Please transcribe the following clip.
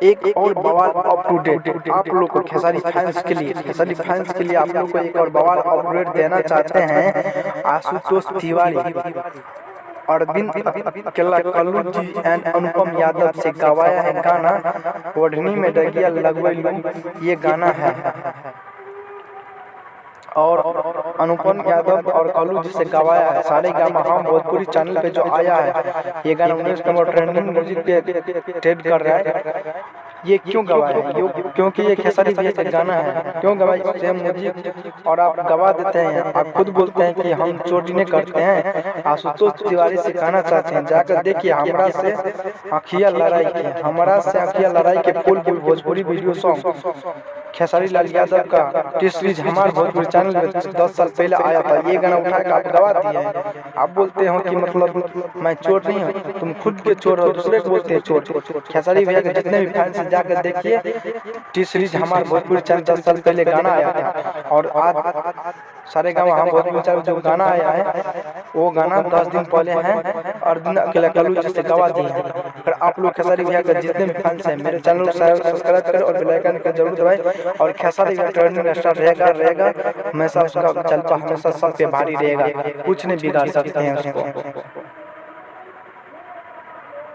एक और बवाल अप टू डेट आप लोग को खेसारी फैंस के लिए आप लोग को एक और बवाल अपडेट देना चाहते हैं। आशुतोष तिवारी, अरविंद केला, कल्लू जी एंड अनुपम यादव से गवाया है गाना ओढ़नी में डगिया लगवे लूं, ये गाना है। और अनुपम यादव और कल्लू जी से गवाया है सारेगामा भोजपुरी चैनल पे जो आया है। ये गाना 19 नंबर ट्रेंडिंग म्यूजिक पे ट्रेंड कर रहा है। ये क्यों गवाया है? क्योंकि ये खेसारी भैया का गाना है। क्यों गवाया? सेम म्यूजिक और आप गवा देते हैं। आप खुद बोलते हैं कि हम चोरी नहीं करते हैं। आशुतोष तिवारी से कहना चाहते हैं जाकर देखिए हमरा से आँखिया लड़ाई के, हमारा से आँखिया लड़ाई के फुल भोजपुरी वीडियो सॉन्ग खेसारी लाल यादव का टी सीरीज हमारे भोजपुरी चैनल में 10 साल पहले आया था। ये गाना उठाकर आप गवा दिए हैं। आप बोलते हो कि मतलब मैं चोर नहीं हूँ, तुम खुद के चोर हो, दूसरे को बोलते हैं चोर। खेसारी भैया के जितने भी फैंस हैं जाकर देखिए टी सीरीज हमारे भोजपुरी चैनल 10 साल पहले गाना आया था। और आज सारेगामा हम भोजपुरी चैनल जो गाना आया है वो गाना 10 दिन पहले है अरविंद केला, कल्लू जी से गवा दिए हैं। फिर आप लोग खेसारी भैया के जितने भी फैंस हैं मेरे चैनल को सब्सक्राइब करें और बेल आइकन का जरूर दबाएं। और खेसारी का ट्रेंडिंग स्टार रहेगा हमेशा, उसका चलता हमेशा सब पे भारी रहेगा, कुछ नहीं बिगाड़ सकते हैं उसको।